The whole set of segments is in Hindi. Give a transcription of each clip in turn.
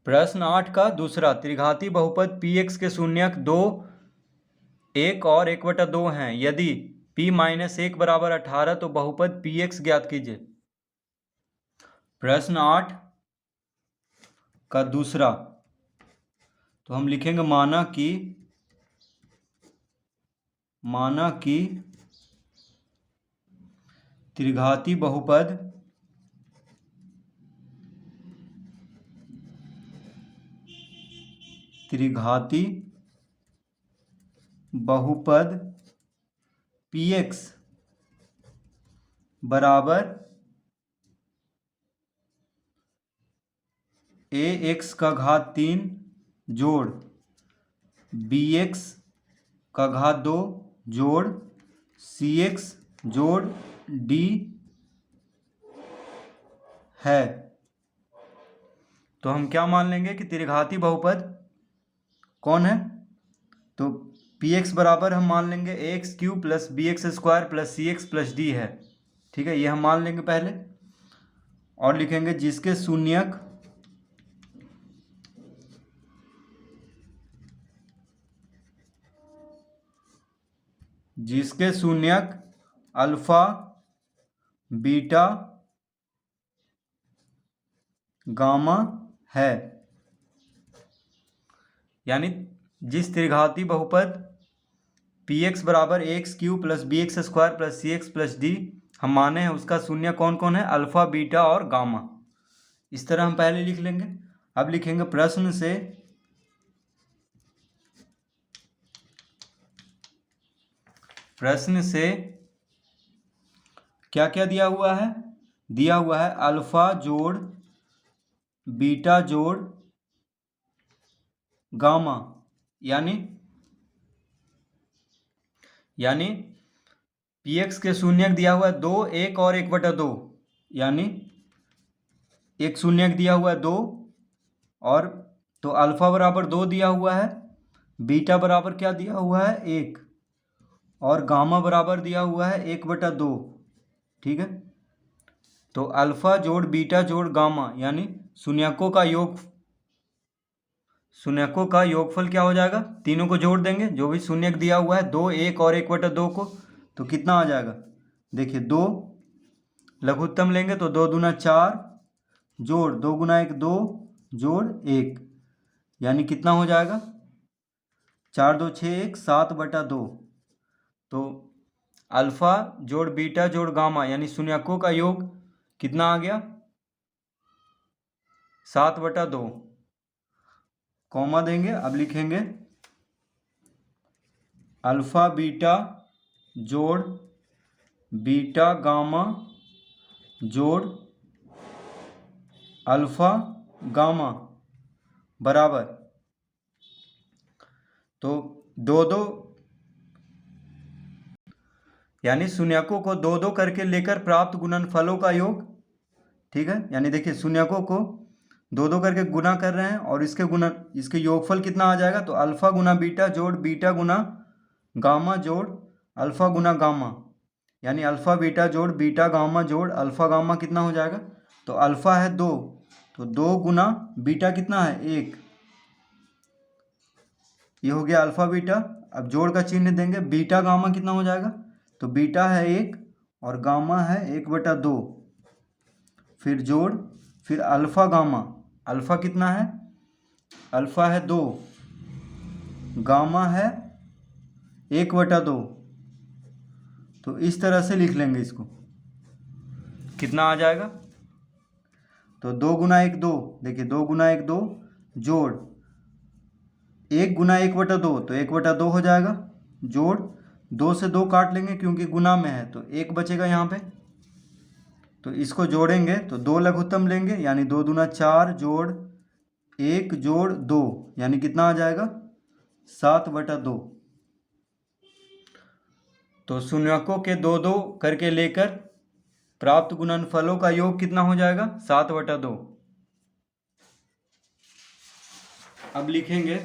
प्रश्न 8 का दूसरा, त्रिघाती बहुपद Px के शून्यक 2, 1 और 1/2 हैं। यदि P-1 बराबर 18 तो बहुपद Px ज्ञात कीजिए। प्रश्न 8 का दूसरा, तो हम लिखेंगे माना कि त्रिघाती बहुपद Px बराबर ax का घात 3 जोड़ bx का घात 2 जोड़ cx जोड़ d है। तो हम क्या मान लेंगे कि त्रिघाती बहुपद कौन है? तो Px बराबर हम मान लेंगे ax³ plus bx² plus cx plus d है। ठीक है, ये हम मान लेंगे पहले, और लिखेंगे जिसके शून्यक अल्फा बीटा गामा है। यानी जिस त्रिघाती बहुपद Px बराबर ax³ plus bx² plus cx plus d हम माने हैं, उसका शून्य कौन कौन है? अल्फा, बीटा और गामा। इस तरह हम पहले लिख लेंगे। अब लिखेंगे प्रश्न से क्या क्या दिया हुआ है? दिया हुआ है अल्फा जोड़ बीटा जोड़ गामा, यानी Px के शून्यक दिया हुआ है 2, 1 और 1/2, यानी एक शून्यक दिया हुआ है 2, और तो अल्फा बराबर 2 दिया हुआ है, बीटा बराबर क्या दिया हुआ है? 1, और गामा बराबर दिया हुआ है 1/2। ठीक है, तो अल्फा जोड़ बीटा जोड़ गामा यानी शून्यकों का योगफल क्या हो जाएगा? तीनों को जोड़ देंगे, जो भी शून्यक दिया हुआ है 2, 1 और 1/2 को, तो कितना आ जाएगा? देखिए 2 लघुत्तम लेंगे तो 2 दूना 4 जोड़ 2 गुना 1 2 जोड़ 1, यानी कितना हो जाएगा? 4 2 6 1 7/2। तो अल्फा जोड़ बीटा जोड़ गामा यानी शून्यकों का योग कितना आ गया? 7/2। कॉमा देंगे, अब लिखेंगे अल्फा बीटा जोड़ बीटा गामा जोड़ अल्फा गामा बराबर, तो 2 यानी शून्यकों को 2 करके लेकर प्राप्त गुणनफलों का योग। ठीक है, यानी देखिए शून्यकों को 2 करके गुना कर रहे हैं, और इसके योगफल कितना आ जाएगा? तो अल्फा गुना बीटा जोड़ बीटा गुना गामा जोड़ अल्फा गुना गामा, यानी अल्फा बीटा जोड़ बीटा गामा जोड़ अल्फा गामा कितना हो जाएगा? तो अल्फा है 2, तो 2 गुना बीटा कितना है? 1। ये हो गया अल्फा बीटा। अब जोड़ का चिन्ह देंगे, बीटा गामा कितना हो जाएगा? तो बीटा है 1 और गामा है 1/2, फिर जोड़, फिर अल्फा गामा, अल्फा कितना है? अल्फा है 2, गामा है 1/2। तो इस तरह से लिख लेंगे इसको, कितना आ जाएगा? तो 2 गुना 1 2, देखिए 2 गुना 1 2 जोड़ 1 गुना 1/2, तो 1/2 हो जाएगा, जोड़ 2 से 2 काट लेंगे क्योंकि गुना में है, तो 1 बचेगा यहाँ पे। तो इसको जोड़ेंगे तो 2 लघुत्तम लेंगे, यानी 2 दूना 4 जोड़ 1 जोड़ 2, यानी कितना आ जाएगा? 7/2। तो शून्यकों के 2 करके लेकर प्राप्त गुणनफलों का योग कितना हो जाएगा? 7/2। अब लिखेंगे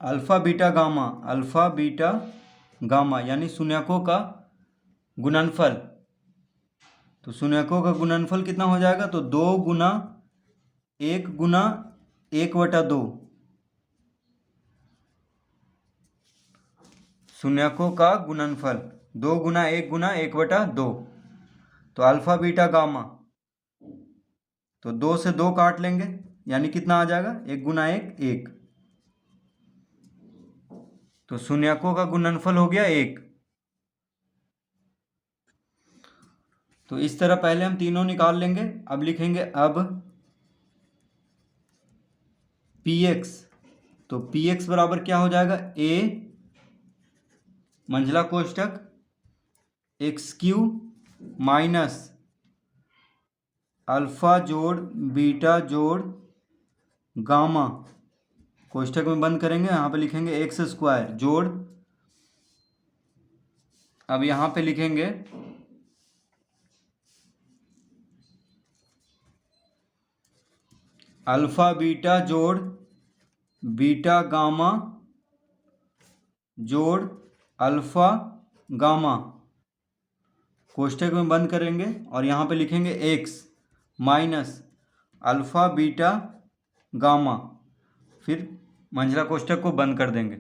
अल्फा बीटा गामा यानी शून्यकों का गुणनफल तो शून्यकों का गुणनफल कितना हो जाएगा, तो 2 गुना 1/2। शून्यकों का गुणनफल 2 गुना 1/2। तो अल्फा बीटा गामा, तो 2 से 2 काट लेंगे, यानी कितना आ जाएगा, 1 गुना 1 1। तो शून्यकों का गुणनफल हो गया 1। तो इस तरह पहले हम तीनों निकाल लेंगे। अब लिखेंगे अब px, तो px बराबर क्या हो जाएगा, a मंझला कोष्टक x³ माइनस अल्फा जोड़ बीटा जोड़ गामा, कोष्टक में बंद करेंगे, यहाँ पे लिखेंगे x² जोड़, अब यहाँ पे लिखेंगे अल्फा बीटा जोड़ बीटा गामा जोड़ अल्फा गामा, कोष्टक में बंद करेंगे और यहाँ पे लिखेंगे x minus alpha beta gamma, फिर मंझला कोष्टक को बंद कर देंगे।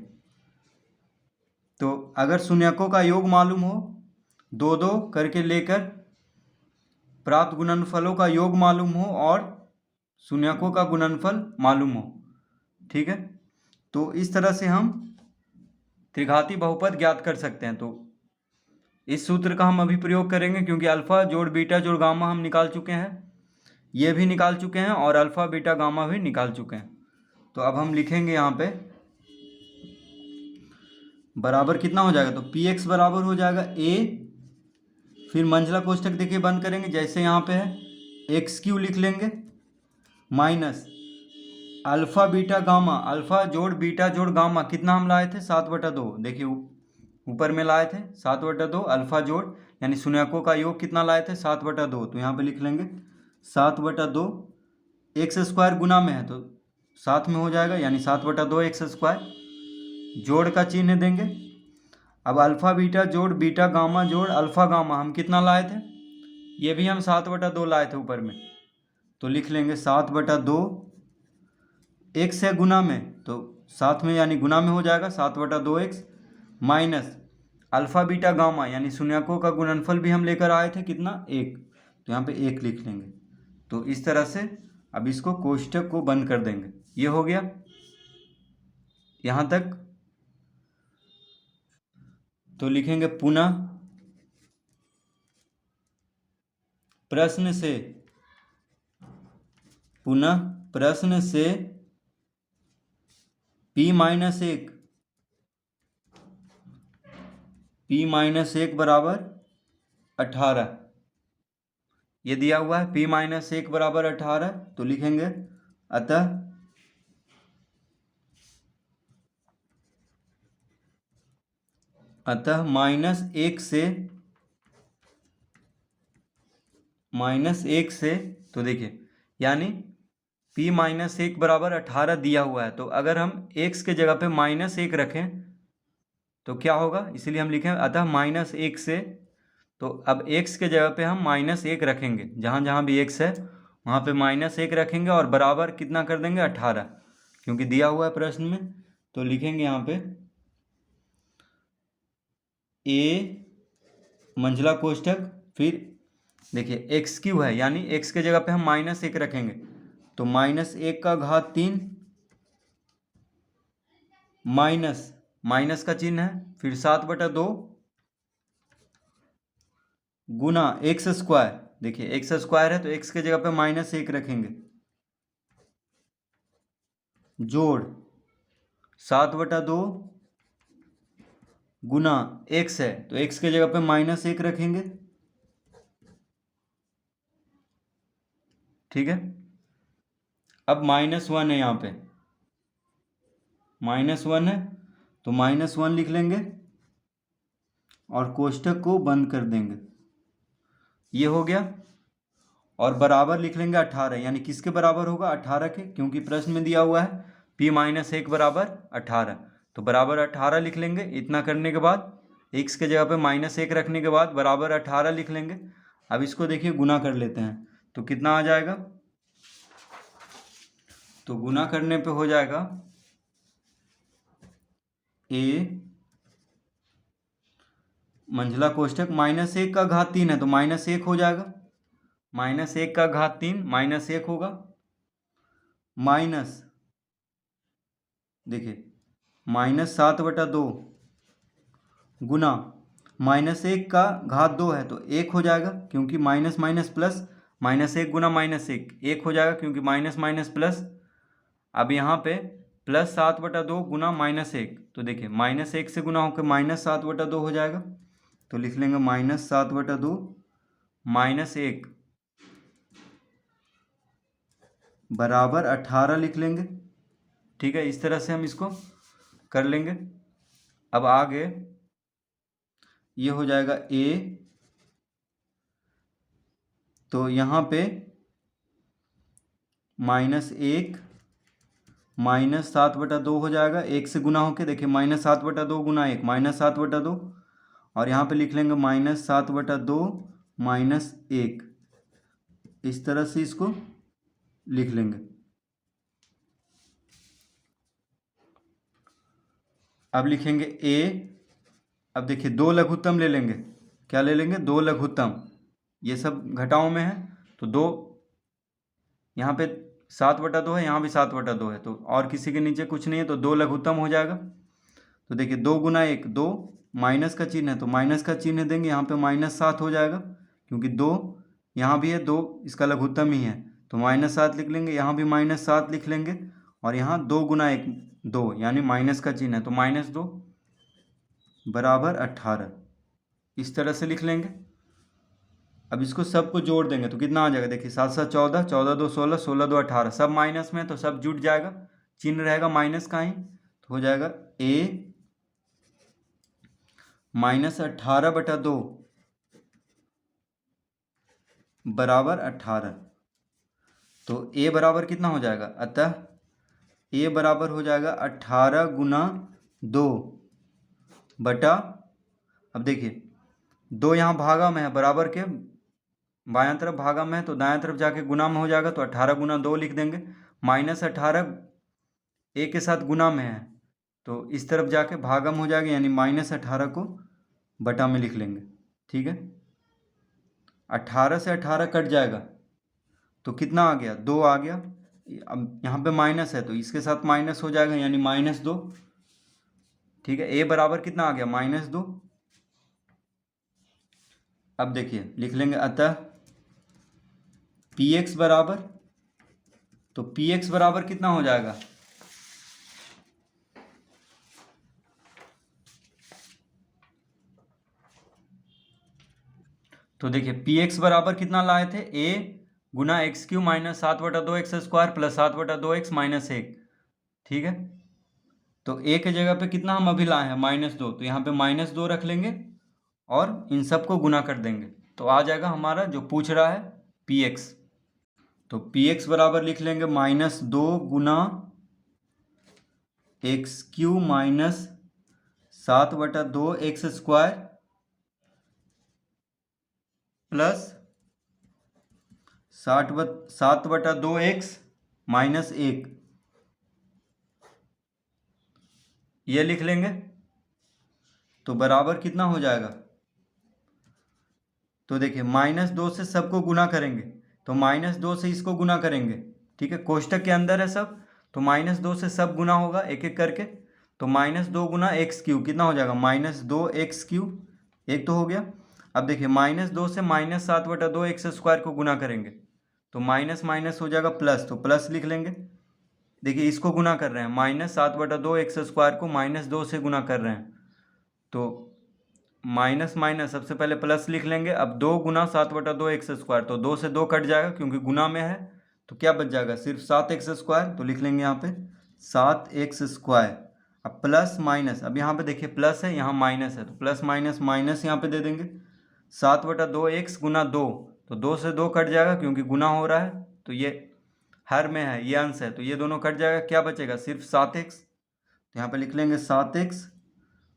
तो अगर शून्यकों का योग मालूम हो, 2-2 करके लेकर प्राप्त गुणनफलों का योग मालूम हो और शून्यकों का गुणनफल मालूम हो, ठीक है, तो इस तरह से हम त्रिघाती बहुपद ज्ञात कर सकते हैं। तो इस सूत्र का हम अभी प्रयोग करेंगे, क्योंकि अल्फा जोड़ बीटा जोड़ गामा हम निकाल चुके हैं, ये भी निकाल चुके हैं और अल्फा बीटा गामा भी निकाल चुके हैं। तो अब हम लिखेंगे यहाँ पे बराबर कितना हो जाएगा, तो px बराबर हो जाएगा a, फिर मंझला कोष्टक देखिए बंद करेंगे जैसे यहाँ पे है, x³ लिख लेंगे minus alpha beta gamma, alpha जोड़ बीटा जोड़ गामा कितना हम लाए थे, 7/2, देखिए ऊपर में लाए थे 7/2, अल्फा जोड़ यानी शून्यकों का योग कितना लाए थे, 7/2, तो यहाँ पे लिख लेंगे 7/2, x² गुना में है तो साथ में हो जाएगा, यानी 7/2 x², जोड़ का चिन्ह देंगे। अब अल्फा बीटा जोड़ बीटा गामा जोड़ अल्फा गामा हम कितना लाए थे, ये भी हम 7/2 लाए थे ऊपर में, तो लिख लेंगे 7/2, x है गुना में तो साथ में यानी गुना में हो जाएगा 7/2x minus alpha beta gamma यानी शून्यकों का गुणनफल भी हम लेकर आए थे कितना, 1, तो यहाँ पे 1 लिख लेंगे। तो इस तरह से अब इसको कोष्टक को बंद कर देंगे, ये हो गया यहाँ तक। तो लिखेंगे पुनः प्रश्न से p-1 बराबर 18, ये दिया हुआ है p-1 बराबर 18, तो लिखेंगे अतः -1 से, तो देखिए यानी p-1 बराबर 18 दिया हुआ है, तो अगर हम x के जगह पे -1 रखें तो क्या होगा, इसीलिए हम लिखें अतः -1 से। तो अब x के जगह पे हम -1 रखेंगे, जहाँ जहाँ भी x है वहाँ पे -1 रखेंगे और बराबर कितना कर देंगे, 18, क्योंकि दिया हुआ है प्रश्न में। तो लिखेंगे यहाँ पे a मंझला कोष्टक, फिर देखिए x³ है यानी x के जगह पे हम -1 रखेंगे, तो -1 का घात 3 माइनस का चिन्ह है, फिर 7/2 गुना x², देखिए x² है तो x के जगह पे -1 रखेंगे, जोड़ 7/2 गुना x है तो x के जगह पे -1 रखेंगे, ठीक है। अब -1 है, यहाँ पे -1 है तो -1 लिख लेंगे और कोष्टक को बंद कर देंगे, ये हो गया। और बराबर लिख लेंगे 18, यानी किसके बराबर होगा, 18 के, क्योंकि प्रश्न में दिया हुआ है p-1 बराबर 18, तो बराबर 18 लिख लेंगे। इतना करने के बाद x के जगह पे -1 रखने के बाद बराबर 18 लिख लेंगे। अब इसको देखिए गुना कर लेते हैं तो कितना आ जाएगा, तो गुना करने पे हो जाएगा a मंझला कोष्टक -1 का घात 3 है तो -1 हो जाएगा, -1 का घात 3 -1 होगा, माइनस देखिए -7/2 गुना -1 का घात 2 है तो 1 हो जाएगा, क्योंकि माइनस माइनस प्लस, -1 गुना -1 1 हो जाएगा, क्योंकि माइनस माइनस प्लस। अब यहाँ पे +7/2 गुना -1, तो देखिए -1 से गुना होकर -7/2 हो जाएगा, तो लिख लेंगे -7/2 -1 बराबर 18 लिख लेंगे। ठीक है, इस तरह से हम इसको कर लेंगे। अब आगे ये हो जाएगा a, तो यहाँ पे -1 -7/2 हो जाएगा, 1 से गुना होके देखिए -7/2 गुना 1 -7/2, और यहाँ पे लिख लेंगे -7/2 -1, इस तरह से इसको लिख लेंगे। अब लिखेंगे a, अब देखिए 2 लघुत्तम ले लेंगे, क्या ले लेंगे, 2 लघुत्तम, ये सब घटाओं में है तो 2, यहाँ पे 7/2 है, यहाँ भी 7/2 है, तो और किसी के नीचे कुछ नहीं है तो 2 लघुत्तम हो जाएगा। तो देखिए 2 गुना 1 2, माइनस का चिन्ह है तो माइनस का चिन्ह देंगे, यहाँ पे -7 हो जाएगा, क्योंकि 2 यहाँ भी है, 2 इसका लघुत्तम ही है तो -7 लिख लेंगे, यहाँ भी -7 लिख लेंगे, और यहाँ 2 गुना 1 2 यानी माइनस का चिन्ह है तो -2 बराबर 18, इस तरह से लिख लेंगे। अब इसको सबको जोड़ देंगे तो कितना आ जाएगा, देखिए 7 7 14, 14 2 16, 16 2 18, सब माइनस में तो सब जुट जाएगा, चिन्ह रहेगा माइनस का ही, तो हो जाएगा a -18/2 बराबर 18। तो a बराबर कितना हो जाएगा, अतः a बराबर हो जाएगा 18 गुना 2 बटा, अब देखिए 2 यहाँ भागा में है, बराबर के बायां तरफ भागा में है तो दायां तरफ जाके गुना में हो जाएगा, तो 18 गुना 2 लिख देंगे, -18 a के साथ गुना में है तो इस तरफ जाके भागम हो जाएगा, यानी -18 को बटा में लिख लेंगे। ठीक है, 18 से 18 कट जाएगा तो कितना आ गया, 2 आ गया। अब यहाँ पे माइनस है तो इसके साथ माइनस हो जाएगा, यानी -2। ठीक है, a बराबर कितना आ गया, -2। अब देखिए लिख लेंगे, अतः px बराबर, तो px बराबर कितना हो जाएगा, तो देखिए px बराबर कितना लाए थे, a Guna x³ -7/2x² plus 7/2x -1। ठीक है, तो a के जगह पे कितना हम अभी लाए हैं, -2, तो यहाँ पे -2 रख लेंगे और इन सबको गुना कर देंगे तो आ जाएगा हमारा जो पूछ रहा है px। तो px बराबर लिख लेंगे -2 गुना x³ -7/2x² प्लस 7/2x -1, ये लिख लेंगे। तो बराबर कितना हो जाएगा, तो देखिए -2 से सबको गुना करेंगे तो -2 से इसको गुना करेंगे। ठीक है, कोष्टक के अंदर है सब, तो -2 से सब गुना होगा एक एक करके, तो -2 गुना x³ कितना हो जाएगा, -2x³, एक तो हो गया। अब देखिए -2 से -7/2x² को गुना करेंगे तो माइनस माइनस हो जाएगा प्लस, तो प्लस लिख लेंगे। देखिए इसको गुना कर रहे हैं, -7/2x² को -2 से गुना कर रहे हैं तो माइनस माइनस सबसे पहले प्लस लिख लेंगे। अब 2 गुना 7/2x², तो 2 से 2 कट जाएगा क्योंकि गुना में है, तो क्या बच जाएगा, सिर्फ 7x², तो लिख लेंगे यहाँ पे 7x²। अब प्लस माइनस, अब यहाँ पे देखिए प्लस है, यहाँ माइनस है, तो प्लस माइनस माइनस यहाँ पे दे देंगे, 7/2x गुना 2, तो 2 से 2 कट जाएगा क्योंकि गुना हो रहा है, तो ये हर में है, ये अंश है, तो ये दोनों कट जाएगा, क्या बचेगा, सिर्फ 7x, तो यहाँ पे लिख लेंगे 7x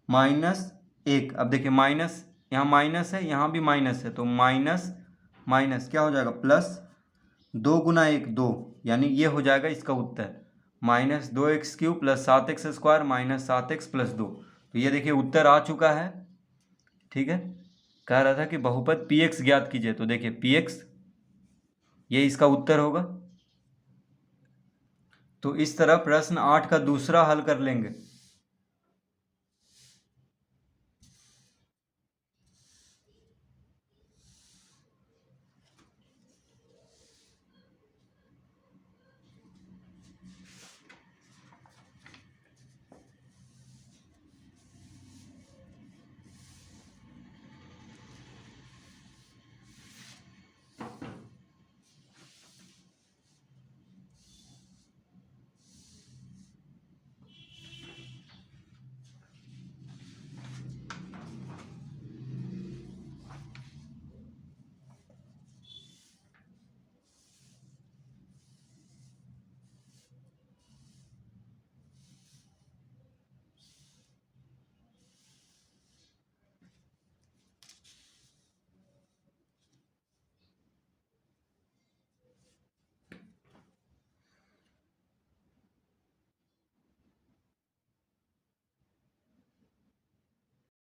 -1। अब देखिए माइनस, यहाँ माइनस है, यहाँ भी माइनस है, तो -1 माइनस क्या हो जाएगा प्लस 2 × 1 2, यानी ये हो जाएगा इसका उत्तर -2x³ + 7x² - 7x + 2। तो ये देखिए उत्तर आ चुका है। ठीक है, कह रहा था कि बहुपद px ज्ञात कीजिए, तो देखिए px ये इसका उत्तर होगा। तो इस तरह प्रश्न 8 का दूसरा हल कर लेंगे।